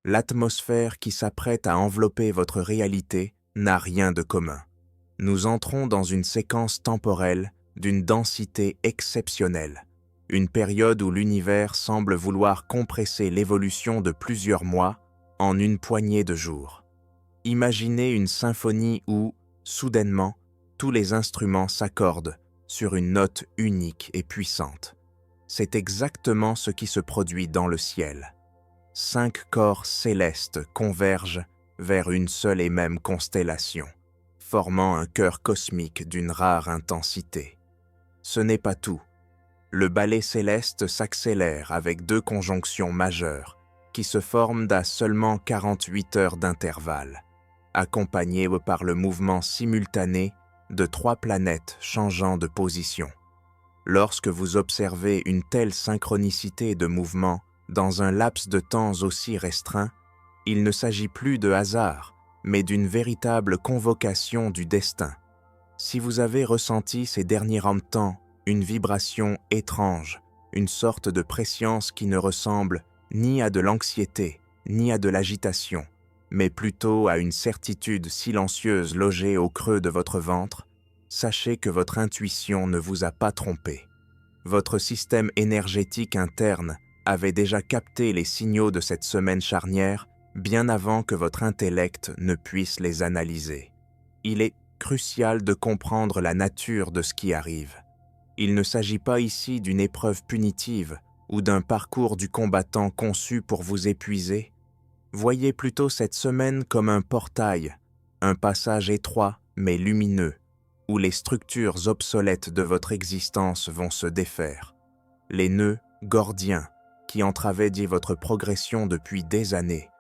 L'atmosphère qui s'apprête à envelopper votre réalité n'a rien de commun. Nous entrons dans une séquence temporelle d'une densité exceptionnelle, une période où l'univers semble vouloir compresser l'évolution de plusieurs mois en une poignée de jours. Imaginez une symphonie où, soudainement, tous les instruments s'accordent sur une note unique et puissante. C'est exactement ce qui se produit dans le ciel. 5 corps célestes convergent vers une seule et même constellation, formant un chœur cosmique d'une rare intensité. Ce n'est pas tout. Le ballet céleste s'accélère avec 2 conjonctions majeures qui se forment à seulement 48 heures d'intervalle, accompagnées par le mouvement simultané de 3 planètes changeant de position. Lorsque vous observez une telle synchronicité de mouvement dans un laps de temps aussi restreint, il ne s'agit plus de hasard, mais d'une véritable convocation du destin. Si vous avez ressenti ces derniers temps une vibration étrange, une sorte de prescience qui ne ressemble ni à de l'anxiété, ni à de l'agitation, mais plutôt à une certitude silencieuse logée au creux de votre ventre, sachez que votre intuition ne vous a pas trompé. Votre système énergétique interne avait déjà capté les signaux de cette semaine charnière bien avant que votre intellect ne puisse les analyser. Il est crucial de comprendre la nature de ce qui arrive. Il ne s'agit pas ici d'une épreuve punitive ou d'un parcours du combattant conçu pour vous épuiser. Voyez plutôt cette semaine comme un portail, un passage étroit mais lumineux, où les structures obsolètes de votre existence vont se défaire. Les nœuds gordiens, qui entravaient votre progression depuis des années,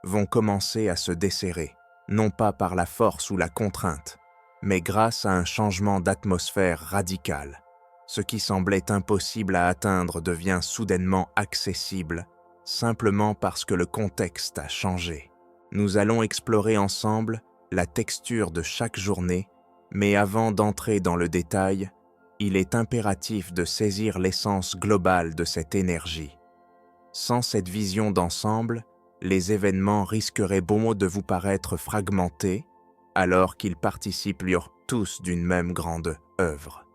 vont commencer à se desserrer, non pas par la force ou la contrainte, mais grâce à un changement d'atmosphère radical. Ce qui semblait impossible à atteindre devient soudainement accessible, simplement parce que le contexte a changé. Nous allons explorer ensemble la texture de chaque journée, mais avant d'entrer dans le détail, il est impératif de saisir l'essence globale de cette énergie. Sans cette vision d'ensemble, les événements risqueraient de vous paraître fragmentés, alors qu'ils participent tous d'une même grande œuvre.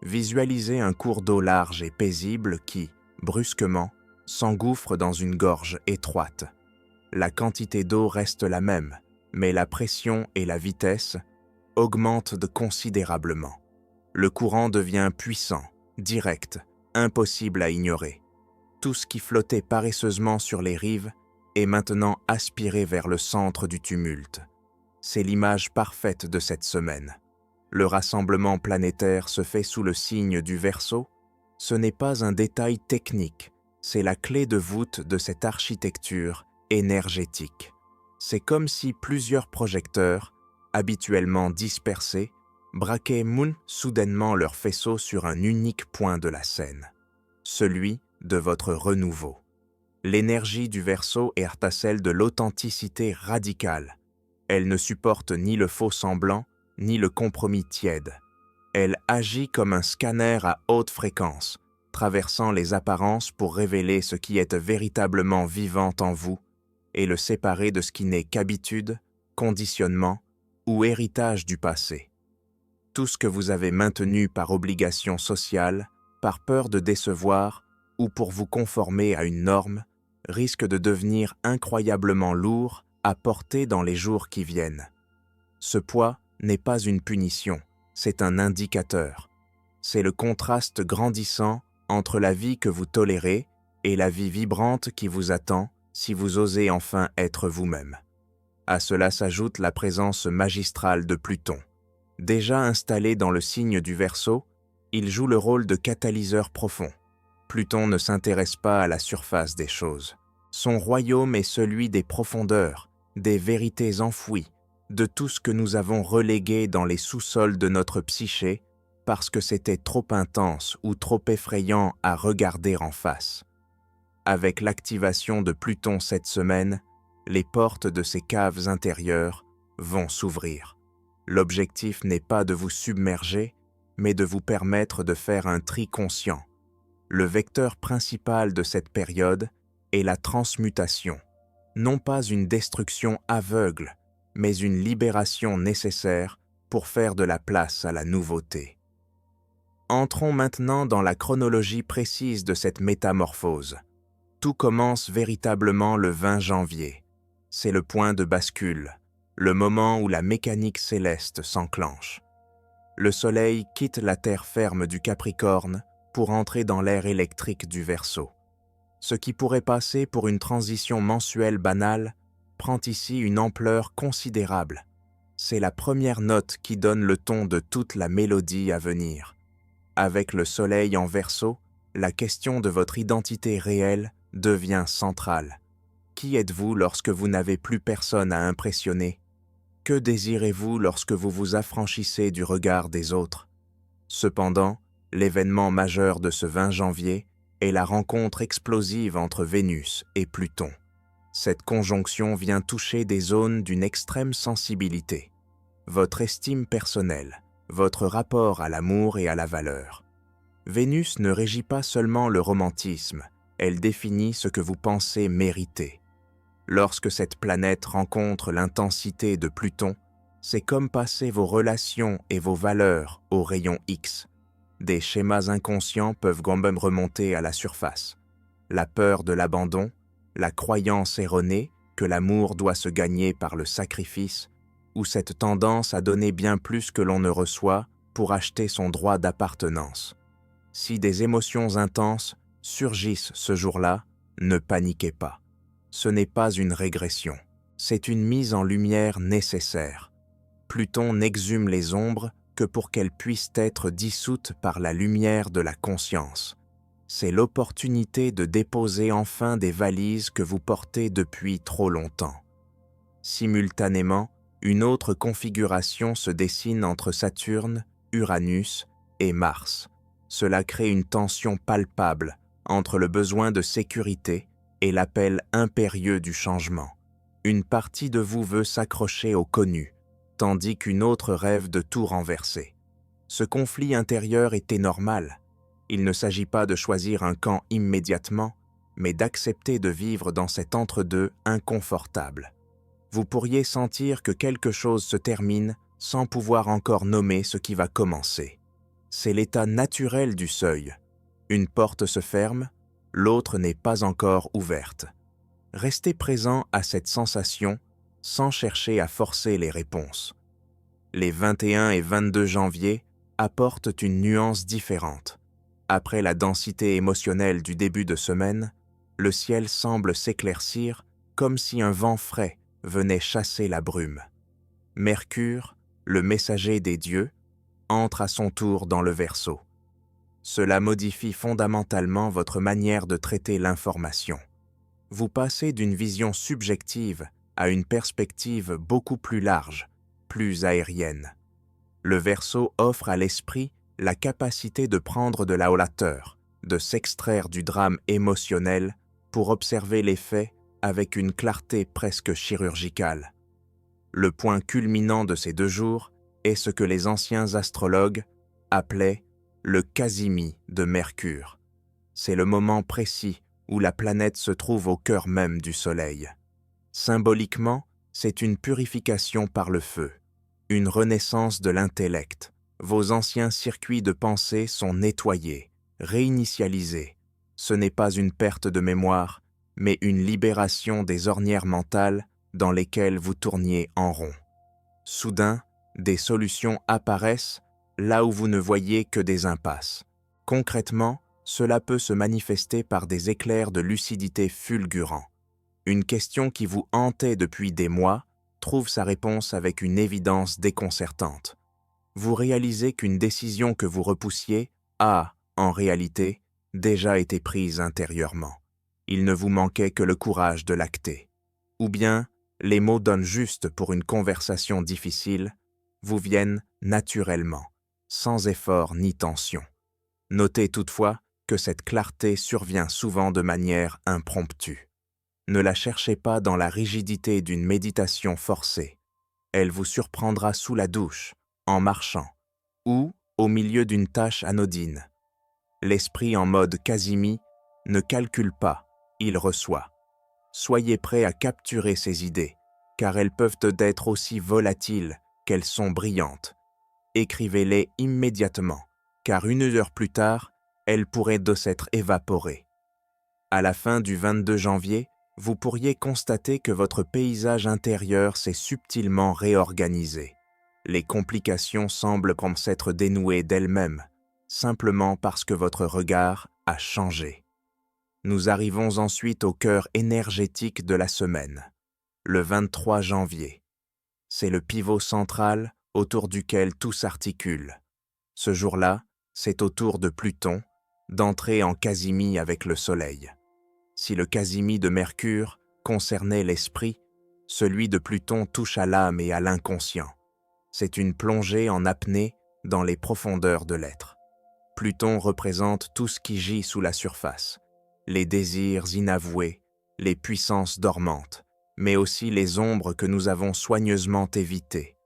Visualisez un cours d'eau large et paisible qui, brusquement, s'engouffre dans une gorge étroite. La quantité d'eau reste la même, mais la pression et la vitesse augmentent considérablement. Le courant devient puissant, direct, impossible à ignorer. Tout ce qui flottait paresseusement sur les rives est maintenant aspiré vers le centre du tumulte. C'est l'image parfaite de cette semaine. Le rassemblement planétaire se fait sous le signe du Verseau. Ce n'est pas un détail technique, c'est la clé de voûte de cette architecture énergétique. C'est comme si plusieurs projecteurs, habituellement dispersés, braquaient soudainement leur faisceau sur un unique point de la scène, celui de votre renouveau. L'énergie du Verseau est à celle de l'authenticité radicale. Elle ne supporte ni le faux semblant, ni le compromis tiède. Elle agit comme un scanner à haute fréquence, traversant les apparences pour révéler ce qui est véritablement vivant en vous et le séparer de ce qui n'est qu'habitude, conditionnement ou héritage du passé. Tout ce que vous avez maintenu par obligation sociale, par peur de décevoir ou pour vous conformer à une norme, risque de devenir incroyablement lourd à porter dans les jours qui viennent. Ce poids n'est pas une punition, c'est un indicateur. C'est le contraste grandissant entre la vie que vous tolérez et la vie vibrante qui vous attend si vous osez enfin être vous-même. À cela s'ajoute la présence magistrale de Pluton. Déjà installé dans le signe du Verseau, il joue le rôle de catalyseur profond. Pluton ne s'intéresse pas à la surface des choses. Son royaume est celui des profondeurs, des vérités enfouies, de tout ce que nous avons relégué dans les sous-sols de notre psyché parce que c'était trop intense ou trop effrayant à regarder en face. Avec l'activation de Pluton cette semaine, les portes de ces caves intérieures vont s'ouvrir. L'objectif n'est pas de vous submerger, mais de vous permettre de faire un tri conscient. Le vecteur principal de cette période est la transmutation. non pas une destruction aveugle, mais une libération nécessaire pour faire de la place à la nouveauté. Entrons maintenant dans la chronologie précise de cette métamorphose. Tout commence véritablement le 20 janvier. C'est le point de bascule, le moment où la mécanique céleste s'enclenche. Le Soleil quitte la terre ferme du Capricorne pour entrer dans l'ère électrique du Verseau. Ce qui pourrait passer pour une transition mensuelle banale prend ici une ampleur considérable. C'est la première note qui donne le ton de toute la mélodie à venir. Avec le Soleil en Verseau, la question de votre identité réelle devient centrale. Qui êtes-vous lorsque vous n'avez plus personne à impressionner? Que désirez-vous lorsque vous vous affranchissez du regard des autres? Cependant, l'événement majeur de ce 20 janvier est la rencontre explosive entre Vénus et Pluton. Cette conjonction vient toucher des zones d'une extrême sensibilité. Votre estime personnelle, votre rapport à l'amour et à la valeur. Vénus ne régit pas seulement le romantisme, elle définit ce que vous pensez mériter. Lorsque cette planète rencontre l'intensité de Pluton, c'est comme passer vos relations et vos valeurs au rayon X. Des schémas inconscients peuvent quand même remonter à la surface. La peur de l'abandon, la croyance erronée que l'amour doit se gagner par le sacrifice, ou cette tendance à donner bien plus que l'on ne reçoit pour acheter son droit d'appartenance. Si des émotions intenses surgissent ce jour-là, ne paniquez pas. Ce n'est pas une régression, c'est une mise en lumière nécessaire. Pluton n'exhume les ombres que pour qu'elles puissent être dissoutes par la lumière de la conscience. C'est l'opportunité de déposer enfin des valises que vous portez depuis trop longtemps. Simultanément, une autre configuration se dessine entre Saturne, Uranus et Mars. Cela crée une tension palpable entre le besoin de sécurité et l'appel impérieux du changement. Une partie de vous veut s'accrocher au connu, tandis qu'une autre rêve de tout renverser. Ce conflit intérieur était normal. Il ne s'agit pas de choisir un camp immédiatement, mais d'accepter de vivre dans cet entre-deux inconfortable. Vous pourriez sentir que quelque chose se termine sans pouvoir encore nommer ce qui va commencer. C'est l'état naturel du seuil. Une porte se ferme, l'autre n'est pas encore ouverte. Restez présent à cette sensation sans chercher à forcer les réponses. Les 21 et 22 janvier apportent une nuance différente. Après la densité émotionnelle du début de semaine, le ciel semble s'éclaircir comme si un vent frais venait chasser la brume. Mercure, le messager des dieux, entre à son tour dans le Verseau. Cela modifie fondamentalement votre manière de traiter l'information. Vous passez d'une vision subjective à une perspective beaucoup plus large, plus aérienne. Le Verseau offre à l'esprit la capacité de prendre de la hauteur, de s'extraire du drame émotionnel pour observer les faits avec une clarté presque chirurgicale. Le point culminant de ces 2 jours est ce que les anciens astrologues appelaient le Casimie de Mercure. C'est le moment précis où la planète se trouve au cœur même du Soleil. Symboliquement, c'est une purification par le feu, une renaissance de l'intellect. Vos anciens circuits de pensée sont nettoyés, réinitialisés. Ce n'est pas une perte de mémoire, mais une libération des ornières mentales dans lesquelles vous tourniez en rond. Soudain, des solutions apparaissent là où vous ne voyez que des impasses. Concrètement, cela peut se manifester par des éclairs de lucidité fulgurants. Une question qui vous hantait depuis des mois trouve sa réponse avec une évidence déconcertante. Vous réalisez qu'une décision que vous repoussiez a, en réalité, déjà été prise intérieurement. Il ne vous manquait que le courage de l'acter. Ou bien, les mots donnent juste pour une conversation difficile, vous viennent naturellement, sans effort ni tension. Notez toutefois que cette clarté survient souvent de manière impromptue. Ne la cherchez pas dans la rigidité d'une méditation forcée. Elle vous surprendra sous la douche, en marchant, ou au milieu d'une tâche anodine. L'esprit en mode Casimie ne calcule pas, il reçoit. soyez prêt à capturer ces idées, car elles peuvent être aussi volatiles qu'elles sont brillantes. Écrivez-les immédiatement, car 1 heure plus tard, elles pourraient s'être évaporées. À la fin du 22 janvier, vous pourriez constater que votre paysage intérieur s'est subtilement réorganisé. Les complications semblent comme s'être dénouées d'elles-mêmes, simplement parce que votre regard a changé. Nous arrivons ensuite au cœur énergétique de la semaine, le 23 janvier. C'est le pivot central autour duquel tout s'articule. Ce jour-là, c'est au tour de Pluton d'entrer en casimie avec le Soleil. Si le casimie de Mercure concernait l'esprit, celui de Pluton touche à l'âme et à l'inconscient. C'est une plongée en apnée dans les profondeurs de l'être. Pluton représente tout ce qui gît sous la surface, les désirs inavoués, les puissances dormantes, mais aussi les ombres que nous avons soigneusement évitées.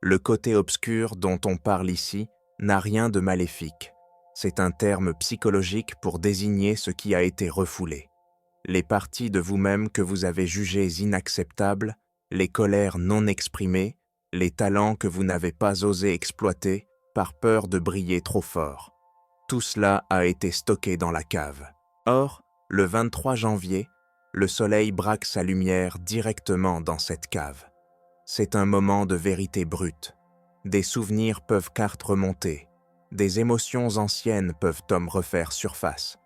Le côté obscur dont on parle ici n'a rien de maléfique. C'est un terme psychologique pour désigner ce qui a été refoulé. Les parties de vous-même que vous avez jugées inacceptables, les colères non exprimées, les talents que vous n'avez pas osé exploiter par peur de briller trop fort. Tout cela a été stocké dans la cave. Or, le 23 janvier, le soleil braque sa lumière directement dans cette cave. C'est un moment de vérité brute. Des souvenirs peuvent remonter. Des émotions anciennes peuvent refaire surface.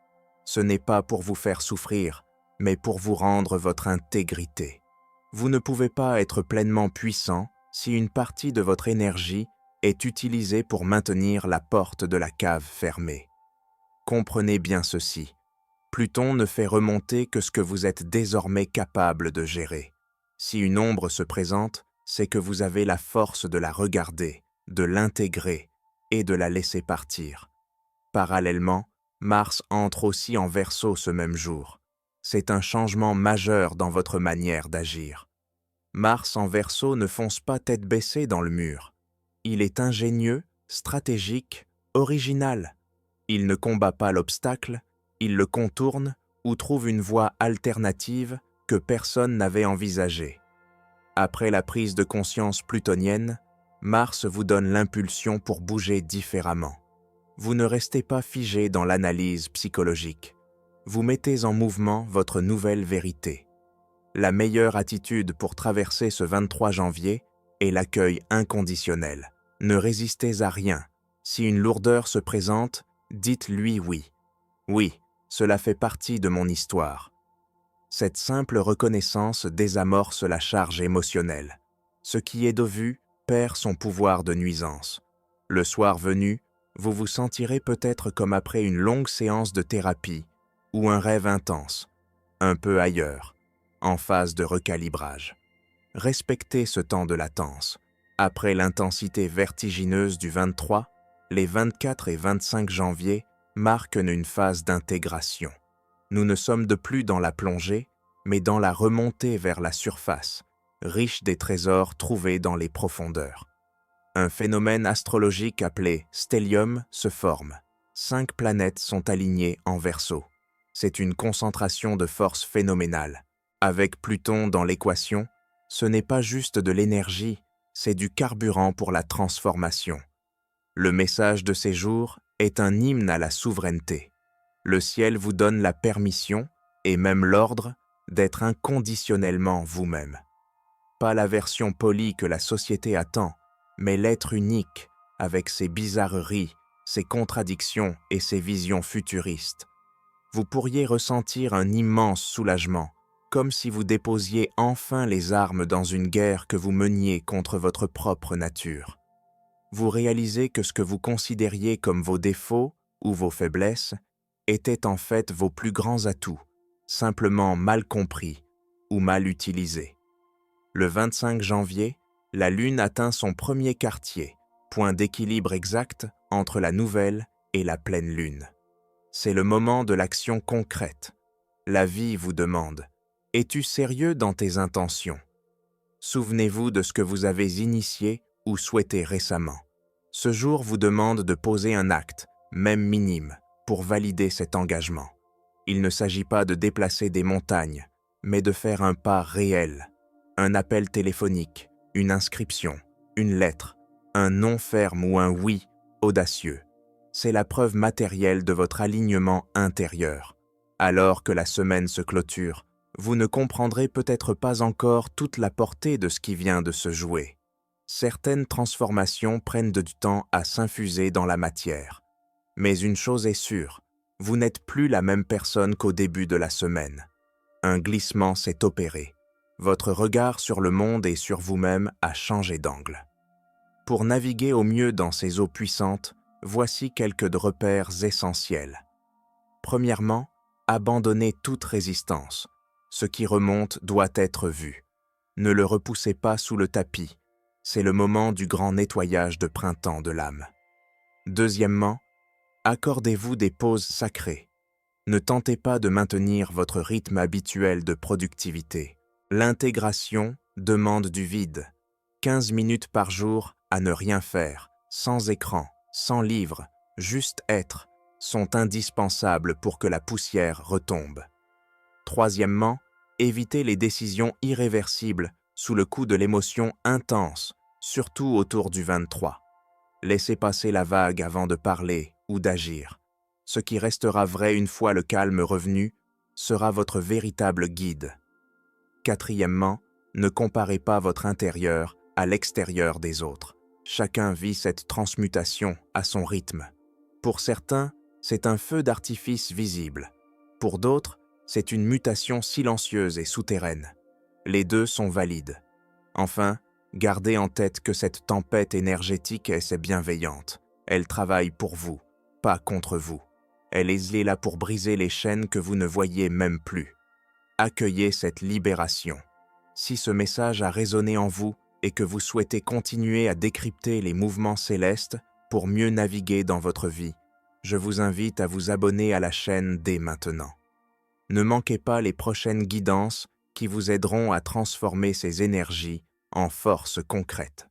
Ce n'est pas pour vous faire souffrir, mais pour vous rendre votre intégrité. Vous ne pouvez pas être pleinement puissant si une partie de votre énergie est utilisée pour maintenir la porte de la cave fermée. Comprenez bien ceci. Pluton ne fait remonter que ce que vous êtes désormais capable de gérer. Si une ombre se présente, c'est que vous avez la force de la regarder, de l'intégrer et de la laisser partir. Parallèlement, Mars entre aussi en Verseau ce même jour. C'est un changement majeur dans votre manière d'agir. Mars en Verseau ne fonce pas tête baissée dans le mur. Il est ingénieux, stratégique, original. Il ne combat pas l'obstacle, il le contourne ou trouve une voie alternative que personne n'avait envisagée. Après la prise de conscience plutonienne, Mars vous donne l'impulsion pour bouger différemment. Vous ne restez pas figé dans l'analyse psychologique. Vous mettez en mouvement votre nouvelle vérité. La meilleure attitude pour traverser ce 23 janvier est l'accueil inconditionnel. Ne résistez à rien. Si une lourdeur se présente, dites-lui oui. Oui, cela fait partie de mon histoire. Cette simple reconnaissance désamorce la charge émotionnelle. Ce qui est de vu perd son pouvoir de nuisance. Le soir venu, vous vous sentirez peut-être comme après une longue séance de thérapie ou un rêve intense, un peu ailleurs, en phase de recalibrage. Respectez ce temps de latence. Après l'intensité vertigineuse du 23, les 24 et 25 janvier marquent une phase d'intégration. Nous ne sommes de plus dans la plongée, mais dans la remontée vers la surface, riche des trésors trouvés dans les profondeurs. Un phénomène astrologique appelé stellium se forme. 5 planètes sont alignées en Verseau. C'est une concentration de force phénoménale. Avec Pluton dans l'équation, ce n'est pas juste de l'énergie, c'est du carburant pour la transformation. Le message de ces jours est un hymne à la souveraineté. Le ciel vous donne la permission, et même l'ordre, d'être inconditionnellement vous-même. Pas la version polie que la société attend, mais l'être unique, avec ses bizarreries, ses contradictions et ses visions futuristes. Vous pourriez ressentir un immense soulagement, comme si vous déposiez enfin les armes dans une guerre que vous meniez contre votre propre nature. Vous réalisez que ce que vous considériez comme vos défauts ou vos faiblesses étaient en fait vos plus grands atouts, simplement mal compris ou mal utilisés. Le 25 janvier, la Lune atteint son premier quartier, point d'équilibre exact entre la nouvelle et la pleine Lune. C'est le moment de l'action concrète. La vie vous demande « Es-tu sérieux dans tes intentions ?» Souvenez-vous de ce que vous avez initié ou souhaité récemment. Ce jour vous demande de poser un acte, même minime, pour valider cet engagement. Il ne s'agit pas de déplacer des montagnes, mais de faire un pas réel, un appel téléphonique, une inscription, une lettre, un non ferme ou un oui audacieux. C'est la preuve matérielle de votre alignement intérieur. Alors que la semaine se clôture, vous ne comprendrez peut-être pas encore toute la portée de ce qui vient de se jouer. Certaines transformations prennent du temps à s'infuser dans la matière. Mais une chose est sûre, vous n'êtes plus la même personne qu'au début de la semaine. Un glissement s'est opéré. Votre regard sur le monde et sur vous-même a changé d'angle. Pour naviguer au mieux dans ces eaux puissantes, voici quelques repères essentiels. Premièrement, abandonnez toute résistance. Ce qui remonte doit être vu. Ne le repoussez pas sous le tapis. C'est le moment du grand nettoyage de printemps de l'âme. Deuxièmement, accordez-vous des pauses sacrées. Ne tentez pas de maintenir votre rythme habituel de productivité. L'intégration demande du vide. 15 minutes par jour à ne rien faire, sans écran, sans livre, juste être, sont indispensables pour que la poussière retombe. Troisièmement, évitez les décisions irréversibles sous le coup de l'émotion intense, surtout autour du 23. Laissez passer la vague avant de parler ou d'agir. Ce qui restera vrai une fois le calme revenu sera votre véritable guide. Quatrièmement, ne comparez pas votre intérieur à l'extérieur des autres. Chacun vit cette transmutation à son rythme. Pour certains, c'est un feu d'artifice visible. Pour d'autres, c'est une mutation silencieuse et souterraine. Les deux sont valides. Enfin, gardez en tête que cette tempête énergétique est bienveillante. Elle travaille pour vous, pas contre vous. Elle est là pour briser les chaînes que vous ne voyez même plus. Accueillez cette libération. Si ce message a résonné en vous et que vous souhaitez continuer à décrypter les mouvements célestes pour mieux naviguer dans votre vie, je vous invite à vous abonner à la chaîne dès maintenant. Ne manquez pas les prochaines guidances qui vous aideront à transformer ces énergies en force concrète.